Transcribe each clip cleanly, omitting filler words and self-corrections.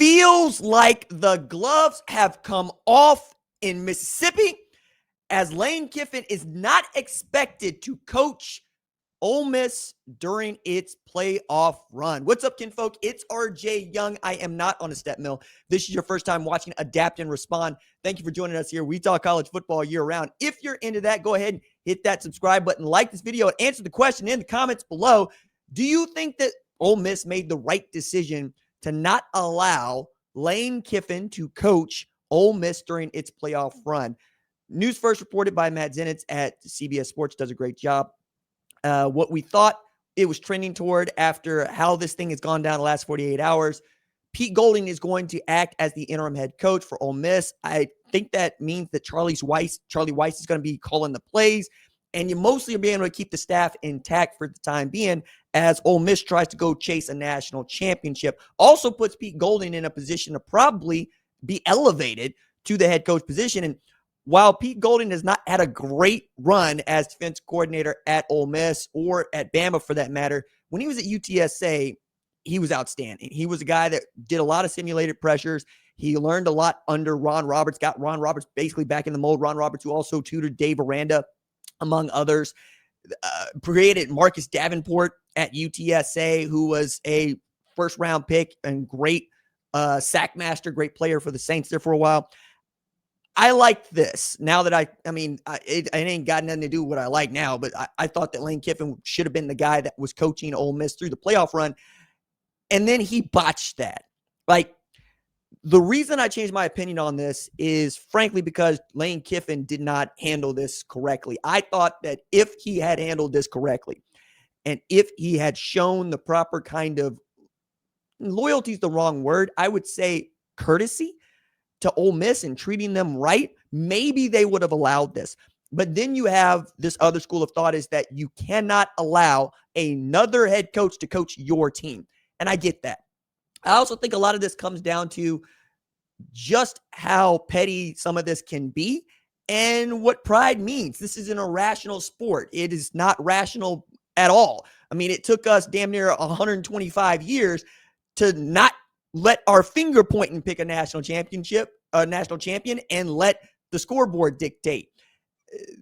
feels like the gloves have come off in Mississippi, as Lane Kiffin is not expected to coach Ole Miss during its playoff run. What's up, kinfolk? It's RJ Young. I am not on a step mill. This is your first time watching Adapt and Respond. Thank you for joining us here. We talk college football year round. If you're into that, go ahead and hit that subscribe button, like this video, and answer the question in the comments below. Do you think that Ole Miss made the right decision to not allow Lane Kiffin to coach Ole Miss during its playoff run? News first reported by Matt Zenitz at CBS Sports, does a great job. What we thought it was trending toward after how this thing has gone down the last 48 hours. Pete Golding is going to act as the interim head coach for Ole Miss. I think that means that Charlie Weiss is going to be calling the plays, and you mostly are being able to keep the staff intact for the time being as Ole Miss tries to go chase a national championship. Also puts Pete Golding in a position to probably be elevated to the head coach position. And while Pete Golding has not had a great run as defense coordinator at Ole Miss or at Bama for that matter, when he was at UTSA, he was outstanding. He was a guy that did a lot of simulated pressures. He learned a lot under Ron Roberts, got Ron Roberts basically back in the mold. Ron Roberts, who also tutored Dave Aranda, among others, created Marcus Davenport at UTSA, who was a first-round pick and great sack master, great player for the Saints there for a while. I liked this. Now that it ain't got nothing to do with what I like now, but I thought that Lane Kiffin should have been the guy that was coaching Ole Miss through the playoff run, and then he botched that. Like, the reason I changed my opinion on this is, frankly, because Lane Kiffin did not handle this correctly. I thought that if he had handled this correctly, and if he had shown the proper kind of, loyalty is the wrong word, I would say courtesy to Ole Miss and treating them right, maybe they would have allowed this. But then you have this other school of thought is that you cannot allow another head coach to coach your team. And I get that. I also think a lot of this comes down to just how petty some of this can be and what pride means. This is an irrational sport. It is not rational at all. I mean, it took us damn near 125 years to not let our finger point and pick a national champion, and let the scoreboard dictate.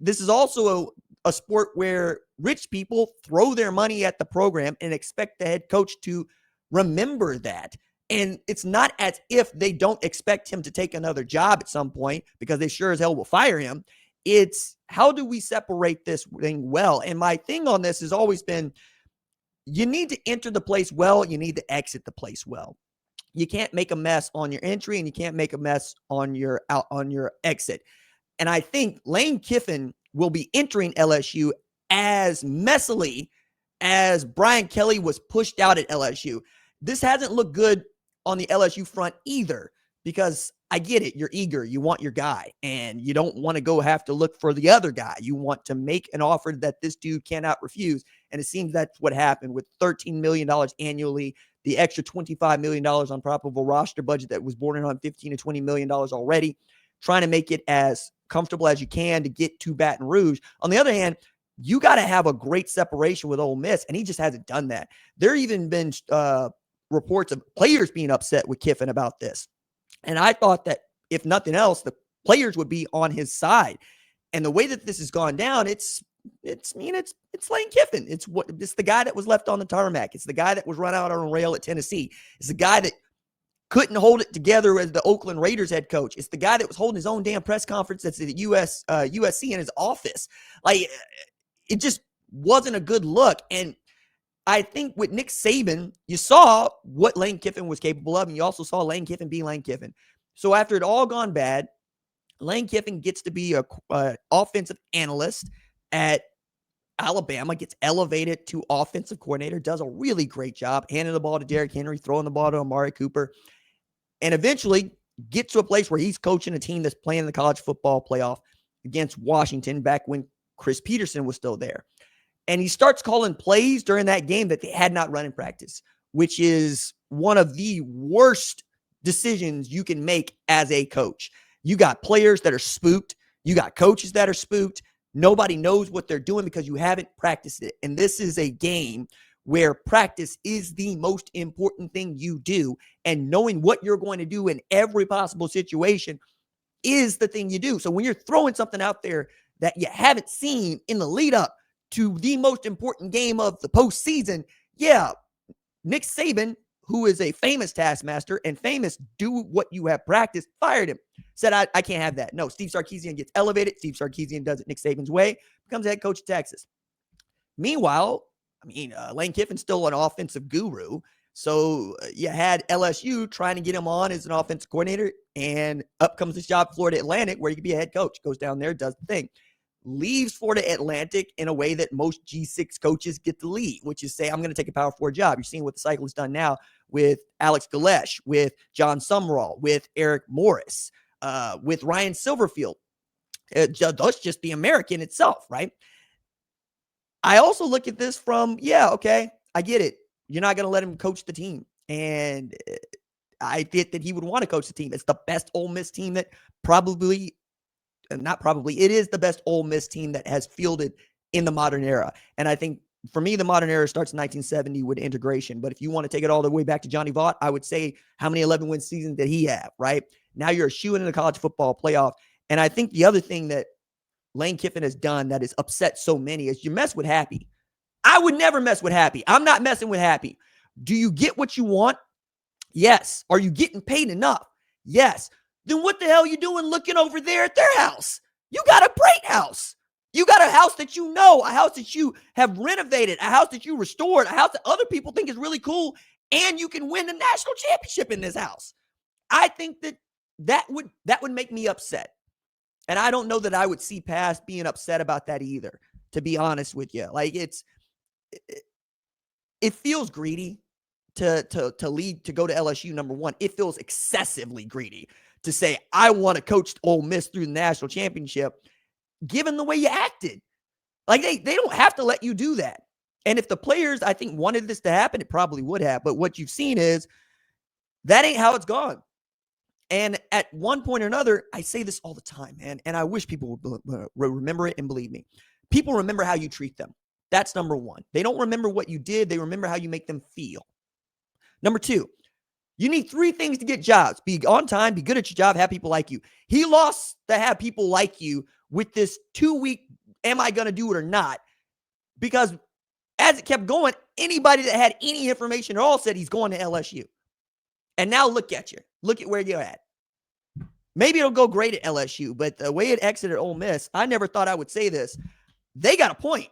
This is also a sport where rich people throw their money at the program and expect the head coach to remember that. And it's not as if they don't expect him to take another job at some point, because they sure as hell will fire him. It's how do we separate this thing well? And my thing on this has always been, you need to enter the place well, you need to exit the place well. You can't make a mess on your entry, and you can't make a mess on your exit. And I think Lane Kiffin will be entering LSU as messily as Brian Kelly was pushed out at LSU. This hasn't looked good on the LSU front either, because I get it. You're eager. You want your guy, and you don't want to go have to look for the other guy. You want to make an offer that this dude cannot refuse. And it seems that's what happened with $13 million annually, the extra $25 million on top of a roster budget that was bordering on $15 to $20 million already, trying to make it as comfortable as you can to get to Baton Rouge. On the other hand, you got to have a great separation with Ole Miss, and he just hasn't done that. There even been reports of players being upset with Kiffin about this. And I thought that if nothing else, the players would be on his side. And the way that this has gone down, it's Lane Kiffin. It's the guy that was left on the tarmac. It's the guy that was run out on a rail at Tennessee. It's the guy that couldn't hold it together as the Oakland Raiders head coach. It's the guy that was holding his own damn press conference that's at USC in his office. Like, it just wasn't a good look. And I think with Nick Saban, you saw what Lane Kiffin was capable of, and you also saw Lane Kiffin be Lane Kiffin. So after it all gone bad, Lane Kiffin gets to be a offensive analyst at Alabama, gets elevated to offensive coordinator, does a really great job, handing the ball to Derrick Henry, throwing the ball to Amari Cooper, and eventually gets to a place where he's coaching a team that's playing the college football playoff against Washington back when Chris Peterson was still there. And he starts calling plays during that game that they had not run in practice, which is one of the worst decisions you can make as a coach. You got players that are spooked. You got coaches that are spooked. Nobody knows what they're doing because you haven't practiced it. And this is a game where practice is the most important thing you do, and knowing what you're going to do in every possible situation is the thing you do. So when you're throwing something out there that you haven't seen in the lead up to the most important game of the postseason, yeah, Nick Saban, who is a famous taskmaster and famous do what you have practiced, fired him. Said, I can't have that. No, Steve Sarkisian gets elevated. Steve Sarkisian does it Nick Saban's way, becomes head coach of Texas. Meanwhile, Lane Kiffin's still an offensive guru. So you had LSU trying to get him on as an offensive coordinator, and up comes this job, Florida Atlantic, where he could be a head coach. Goes down there, does the thing. Leaves Florida Atlantic in a way that most G6 coaches get to leave, which is say, I'm going to take a Power 4 job. You're seeing what the cycle has done now with Alex Galesh, with John Summerall, with Eric Morris, with Ryan Silverfield. That's just the American itself, right? I also look at this from, okay, I get it. You're not going to let him coach the team. And I think that he would want to coach the team. It's the best Ole Miss team that it is the best Ole Miss team that has fielded in the modern era. And I think for me, the modern era starts in 1970 with integration. But if you want to take it all the way back to Johnny Vaught, I would say how many 11-win seasons did he have, right? Now you're a shoe in the college football playoff. And I think the other thing that Lane Kiffin has done that has upset so many is you mess with Happy. I would never mess with Happy. I'm not messing with Happy. Do you get what you want? Yes. Are you getting paid enough? Yes. Then what the hell are you doing looking over there at their house? You got a great house. You got a house that you know, a house that you have renovated, a house that you restored, a house that other people think is really cool, and you can win the national championship in this house. I think that would make me upset. And I don't know that I would see past being upset about that either, to be honest with you. Like it feels greedy to lead, to go to LSU, number one. It feels excessively greedy to say, I want to coach Ole Miss through the national championship, given the way you acted. Like they don't have to let you do that. And if the players, I think, wanted this to happen, it probably would have. But what you've seen is that ain't how it's gone. And at one point or another, I say this all the time, man, and I wish people would remember it and believe me. People remember how you treat them. That's number one. They don't remember what you did. They remember how you make them feel. Number two, you need three things to get jobs. Be on time, be good at your job, have people like you. He lost to have people like you with this 2-week, am I going to do it or not? Because as it kept going, anybody that had any information at all said he's going to LSU. And now look at you. Look at where you're at. Maybe it'll go great at LSU, but the way it exited Ole Miss, I never thought I would say this. They got a point.